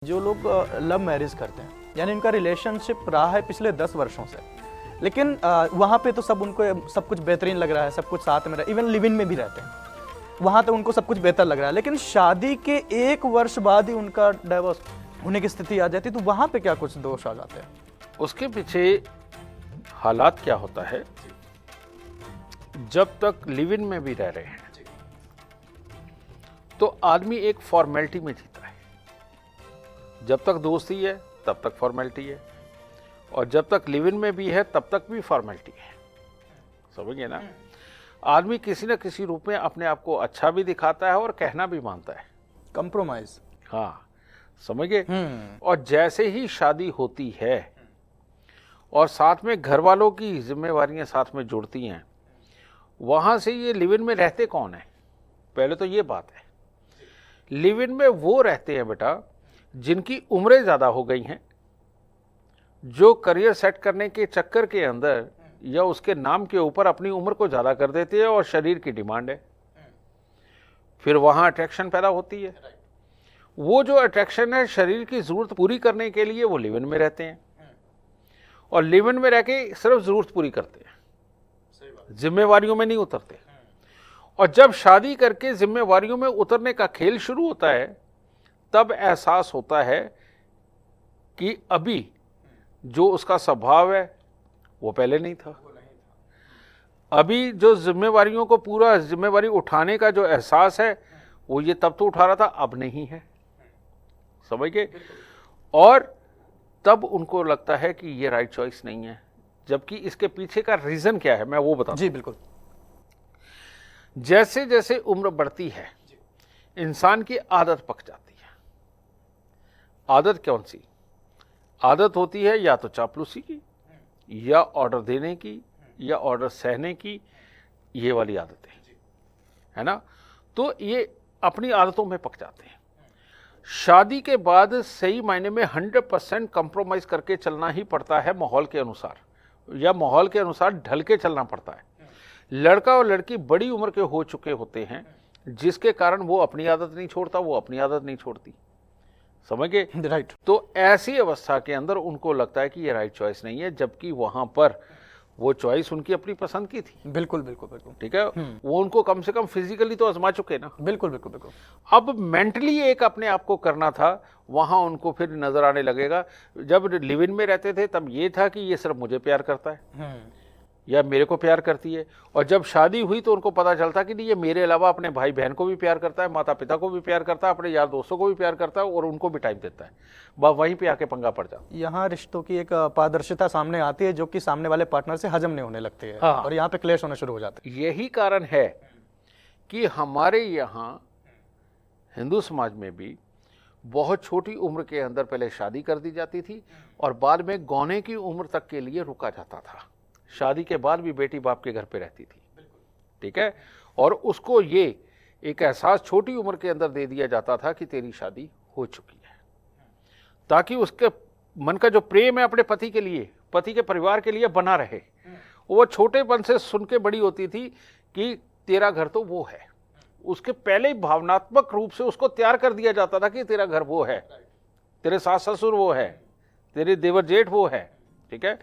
जो लोग love marriage करते हैं, यानी उनका रिलेशनशिप रहा है पिछले 10 वर्षों से, लेकिन वहाँ पे तो सब उनको सब कुछ बेहतरीन लग रहा है, सब कुछ साथ में रहा, इवन लिव इन में भी रहते हैं, वहाँ तो उनको सब कुछ बेहतर लग रहा है, लेकिन शादी के 1 वर्ष बाद ही उनका डाइवोर्स होने की स्थिति आ जाती है, तो वहाँ पे क्या कुछ दोष आ जाते हैं? उसके पीछे हालात क्या होता है, जब तक लिव इन में भी रह रहे हैं तो आदमी एक फॉर्मेलिटी में जीता है। जब तक दोस्ती है तब तक फॉर्मेलिटी है, और जब तक लिव इन में भी है तब तक भी फॉर्मेलिटी है। समझिए ना, आदमी किसी न किसी रूप में अपने आप को अच्छा भी दिखाता है और कहना भी मानता है, कंप्रोमाइज। हाँ, समझिए। और जैसे ही शादी होती है और साथ में घर वालों की जिम्मेवारियां साथ में जुड़ती हैं, वहां से ये लिव इन में रहते कौन है? पहले तो ये बात है, लिव इन में वो रहते हैं बेटा जिनकी उम्रें ज़्यादा हो गई हैं, जो करियर सेट करने के चक्कर के अंदर या उसके नाम के ऊपर अपनी उम्र को ज़्यादा कर देते हैं और शरीर की डिमांड है, फिर वहाँ अट्रैक्शन पैदा होती है। वो जो अट्रैक्शन है शरीर की ज़रूरत पूरी करने के लिए वो लिव इन में रहते हैं, और लिव इन में रह के सिर्फ ज़रूरत पूरी करते हैं, जिम्मेवारियों में नहीं उतरते। और जब शादी करके जिम्मेवारियों में उतरने का खेल शुरू होता है, तब एहसास होता है कि अभी जो उसका स्वभाव है वो पहले नहीं था। अभी जो जिम्मेवारियों को पूरा जिम्मेवारी उठाने का जो एहसास है वो ये तब तो उठा रहा था, अब नहीं है। समझ गए? और तब उनको लगता है कि ये राइट चॉइस नहीं है, जबकि इसके पीछे का रीजन क्या है मैं वो बताऊं। जी बिल्कुल। जैसे जैसे उम्र बढ़ती है इंसान की आदत पक जाती है। आदत कौन सी? आदत होती है या तो चापलूसी की, या ऑर्डर देने की, या ऑर्डर सहने की, ये वाली आदतें, है ना। तो ये अपनी आदतों में पक जाते हैं। शादी के बाद सही मायने में 100% कंप्रोमाइज करके चलना ही पड़ता है, माहौल के अनुसार, या माहौल के अनुसार ढल के चलना पड़ता है। लड़का और लड़की बड़ी उम्र के हो चुके होते हैं, जिसके कारण वो अपनी आदत नहीं छोड़ता, वो अपनी आदत नहीं छोड़ती। समझ गए? राइट। तो ऐसी अवस्था के अंदर उनको लगता है कि ये राइट चॉइस नहीं है, जबकि वहां पर वो चॉइस उनकी अपनी पसंद की थी। बिल्कुल बिल्कुल बिल्कुल। ठीक है, वो उनको कम से कम फिजिकली तो आजमा चुके ना। बिल्कुल बिल्कुल बिल्कुल। अब मेंटली एक अपने आप को करना था, वहां उनको फिर नजर आने लगेगा। जब लिव इन में रहते थे तब ये था कि ये सिर्फ मुझे प्यार करता है या मेरे को प्यार करती है, और जब शादी हुई तो उनको पता चलता कि नहीं, ये मेरे अलावा अपने भाई बहन को भी प्यार करता है, माता पिता को भी प्यार करता है, अपने यार दोस्तों को भी प्यार करता है, और उनको भी टाइम देता है। बस वहीं पे आके पंगा पड़ जाता है। यहाँ रिश्तों की एक पारदर्शिता सामने आती है, जो कि सामने वाले पार्टनर से हजम नहीं होने लगती है। हाँ। और यहाँ पे क्लेश होने शुरू हो जाते हैं। यही कारण है कि हमारे यहाँ हिंदू समाज में भी बहुत छोटी उम्र के अंदर पहले शादी कर दी जाती थी, और बाद में गौने की उम्र तक के लिए रुका जाता था। शादी के बाद भी बेटी बाप के घर पे रहती थी। ठीक है, और उसको ये एक एहसास छोटी उम्र के अंदर दे दिया जाता था कि तेरी शादी हो चुकी है, ताकि उसके मन का जो प्रेम है अपने पति के लिए, पति के परिवार के लिए बना रहे। वो छोटेपन से सुन के बड़ी होती थी कि तेरा घर तो वो है। उसके पहले ही भावनात्मक रूप से उसको तैयार कर दिया जाता था कि तेरा घर वो है, तेरे सास ससुर वो है, तेरे देवर जेठ वो है। ठीक है,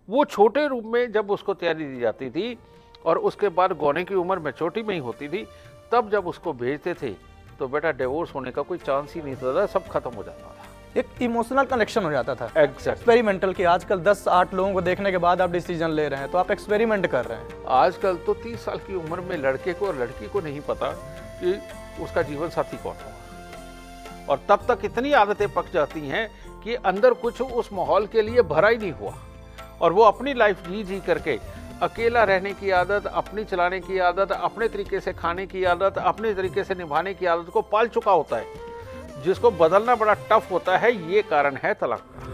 वो छोटे रूप में जब उसको तैयारी दी जाती थी, और उसके बाद गौने की उम्र मैच्योरिटी में ही होती थी, तब जब उसको भेजते थे तो बेटा डिवोर्स होने का कोई चांस ही नहीं था, सब खत्म हो जाता था। एक इमोशनल कनेक्शन हो जाता था। एग्जैक्ट। एक्सपेरिमेंटल की आजकल 10-8 लोगों को देखने के बाद आप डिसीजन ले रहे हैं, तो आप एक्सपेरिमेंट कर रहे हैं। आजकल तो 30 साल की उम्र में लड़के को और लड़की को नहीं पता कि उसका जीवन साथी कौन होगा, और तब तक इतनी आदतें पक जाती हैं कि अंदर कुछ उस माहौल के लिए भरा ही नहीं हुआ, और वो अपनी लाइफ जी करके अकेला रहने की आदत, अपनी चलाने की आदत, अपने तरीके से खाने की आदत, अपने तरीके से निभाने की आदत को पाल चुका होता है, जिसको बदलना बड़ा टफ होता है। ये कारण है तलाक का।